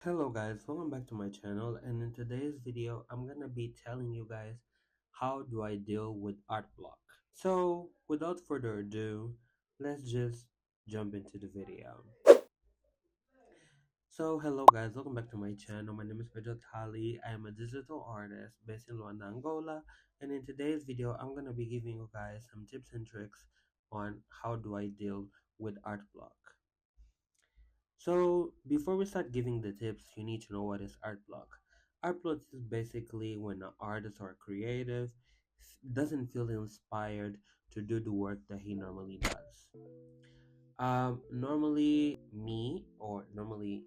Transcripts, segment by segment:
Hello guys, welcome back to my channel, and in today's video I'm gonna be telling you guys how do I deal with art block. So without further ado, let's just jump into the video. So hello guys, welcome back to my channel. My name is Pedro Tali. I am a digital artist based in Luanda, Angola, and in today's video I'm gonna be giving you guys some tips and tricks on how do I deal with art block. So before we start giving the tips, you need to know what is art block. Art block is basically when an artist or creative doesn't feel inspired to do the work that he normally does. Normally me or normally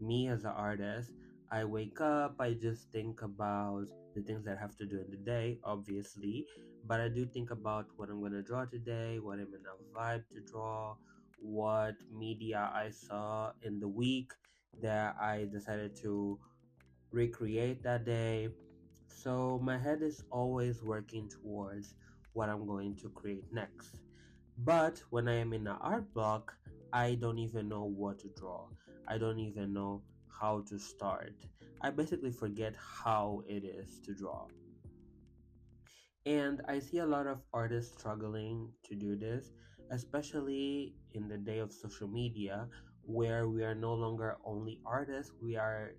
me as an artist, I wake up, I just think about the things that I have to do in the day, obviously, but I do think about what I'm gonna draw today, what I'm in a vibe to draw, what media I saw in the week that I decided to recreate that day. So my head is always working towards what I'm going to create next. But when I am in an art block, I don't even know what to draw. I don't even know how to start. I basically forget how it is to draw. And I see a lot of artists struggling to do this, especially in the day of social media, where we are no longer only artists, we are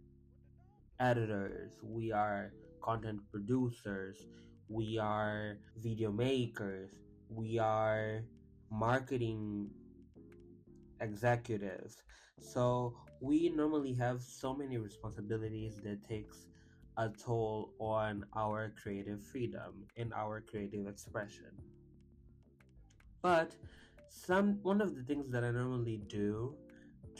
editors, we are content producers, we are video makers, we are marketing executives. So we normally have so many responsibilities that takes a toll on our creative freedom and our creative expression. But some one of the things that I normally do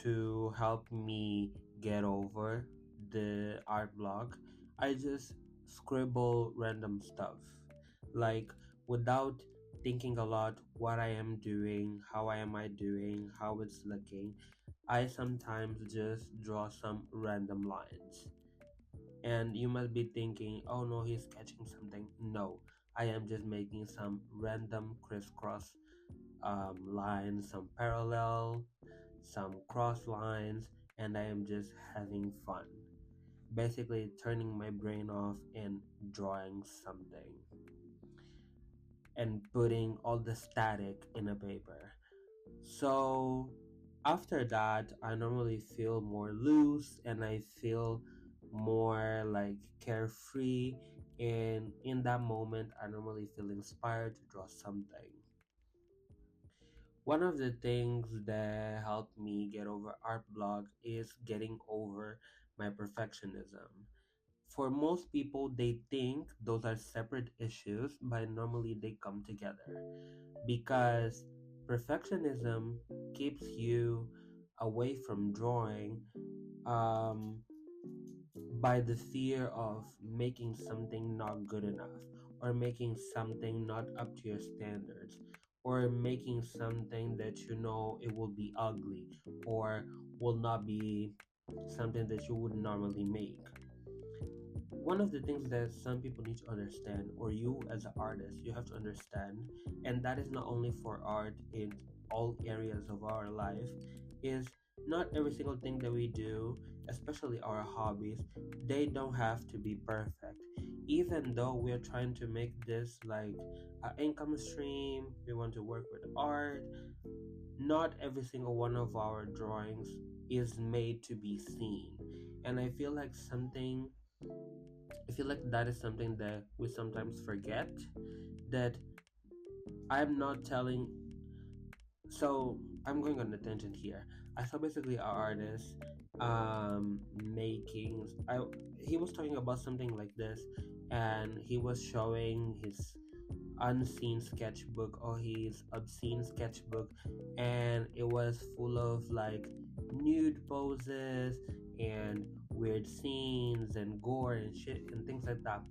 to help me get over the art block, I just scribble random stuff. Like without thinking a lot what I am doing, how am I doing, how it's looking. I sometimes just draw some random lines. And you must be thinking, oh no, he's sketching something. No, I am just making some random crisscross lines, some parallel, some cross lines, and I am just having fun. Basically, turning my brain off and drawing something and putting all the static in a paper. So, after that, I normally feel more loose and I feel more like carefree. And in that moment, I normally feel inspired to draw something. One of the things that helped me get over art block is getting over my perfectionism. For most people, they think those are separate issues, but normally they come together because perfectionism keeps you away from drawing um, by the fear of making something not good enough, or making something not up to your standards, or making something that you know it will be ugly or will not be something that you would normally make. One of the things that some people need to understand, or you as an artist, you have to understand, and that is not only for art, in all areas of our life, is not every single thing that we do, especially our hobbies, they don't have to be perfect. Even though we're trying to make this like an income stream, we want to work with art, not every single one of our drawings is made to be seen. And I feel like that is something that we sometimes forget, that I'm not telling. So I'm going on a tangent here. I saw basically an artist making I he was talking about something like this, and he was showing his unseen sketchbook or his obscene sketchbook, and it was full of like nude poses and weird scenes and gore and shit and things like that.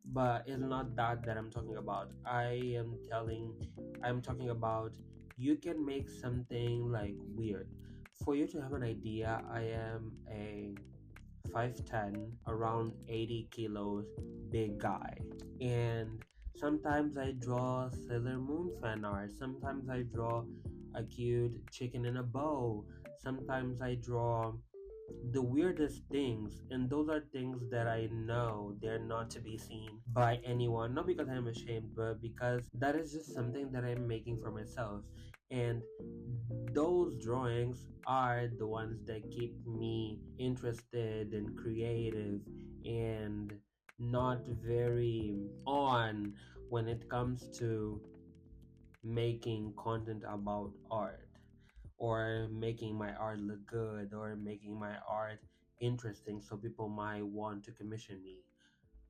But it's not that I'm talking about. I'm talking about, you can make something like weird. For you to have an idea, I am a 5'10", around 80 kilos big guy. And sometimes I draw Sailor Moon fan art. Sometimes I draw a cute chicken in a bow. Sometimes I draw the weirdest things, and those are things that I know they're not to be seen by anyone, not because I'm ashamed, but because that is just something that I'm making for myself. And those drawings are the ones that keep me interested and creative and not very on when it comes to making content about art, or making my art look good, or making my art interesting so people might want to commission me.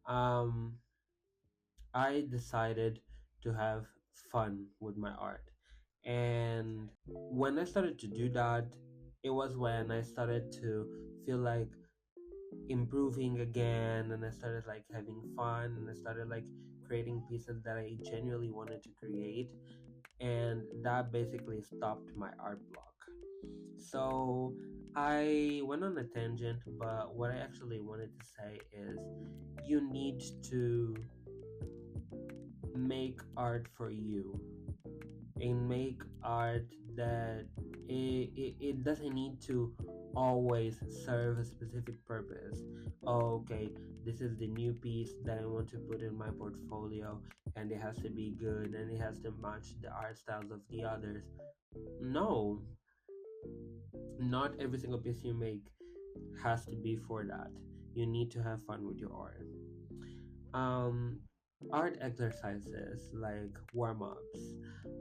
Um, I decided to have fun with my art. And when I started to do that, it was when I started to feel like improving again, and I started like having fun, and I started like creating pieces that I genuinely wanted to create, and that basically stopped my art block. So I went on a tangent, but what I actually wanted to say is you need to make art for you, and make art that it doesn't need to always serve a specific purpose. Oh, okay, this is the new piece that I want to put in my portfolio, and it has to be good, and it has to match the art styles of the others. No, not every single piece you make has to be for that. You need to have fun with your art. Um, art exercises like warm ups.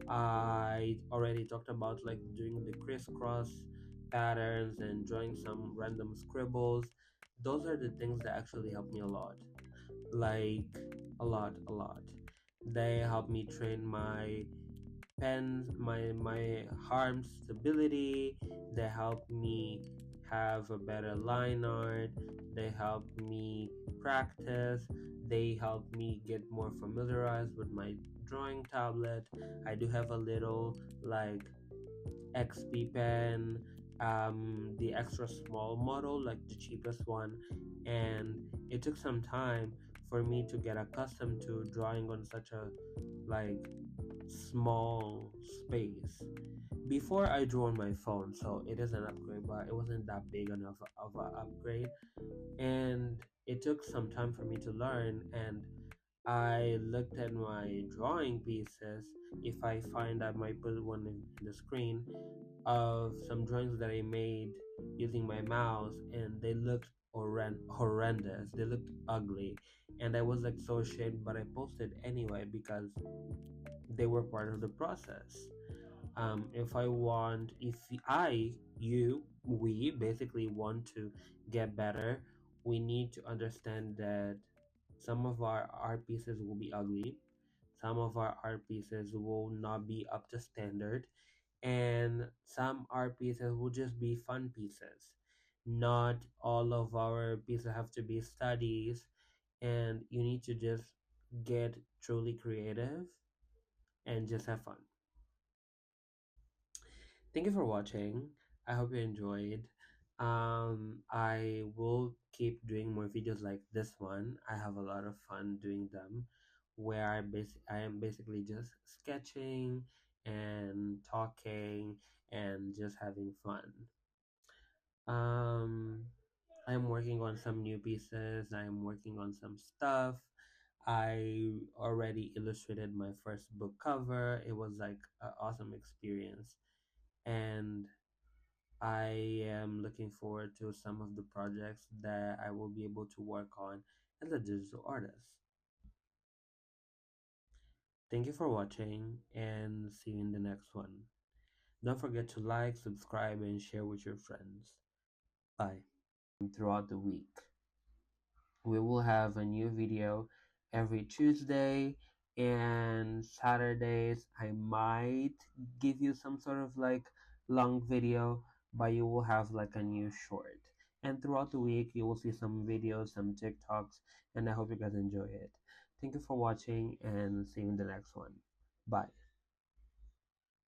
I already talked about like doing the crisscross patterns and drawing some random scribbles. Those are the things that actually help me a lot. Like a lot. They help me train my pens, my arm stability. They help me have a better line art. They help me practice. They help me get more familiarized with my drawing tablet. I do have a little like XP pen, the extra small model, like the cheapest one, and it took some time for me to get accustomed to drawing on such a like small space. Before I drew on my phone, so it is an upgrade, but it wasn't that big enough of an upgrade, and it took some time for me to learn. And I looked at my drawing pieces. If I find, I might put one in the screen of some drawings that I made using my mouse, and they looked horrendous. They looked ugly, and I was like so ashamed, but I posted anyway because they were part of the process. If I want, if I, you, we basically want to get better, we need to understand that some of our art pieces will be ugly, some of our art pieces will not be up to standard, and some art pieces will just be fun pieces. Not all of our pieces have to be studies, and you need to just get truly creative and just have fun. Thank you for watching. I hope you enjoyed. I will keep doing more videos like this one. I have a lot of fun doing them, where I am basically just sketching and talking and just having fun. Um, I'm working on some new pieces. I'm working on some stuff. I already illustrated my first book cover. It was like an awesome experience, and I am looking forward to some of the projects that I will be able to work on as a digital artist. Thank you for watching, and see you in the next one. Don't forget to like, subscribe, and share with your friends. Bye. Throughout the week, we will have a new video every Tuesday, and Saturdays I might give you some sort of like long video, but you will have like a new short. And throughout the week you will see some videos, some TikToks, and I hope you guys enjoy it. Thank you for watching, and see you in the next one. Bye.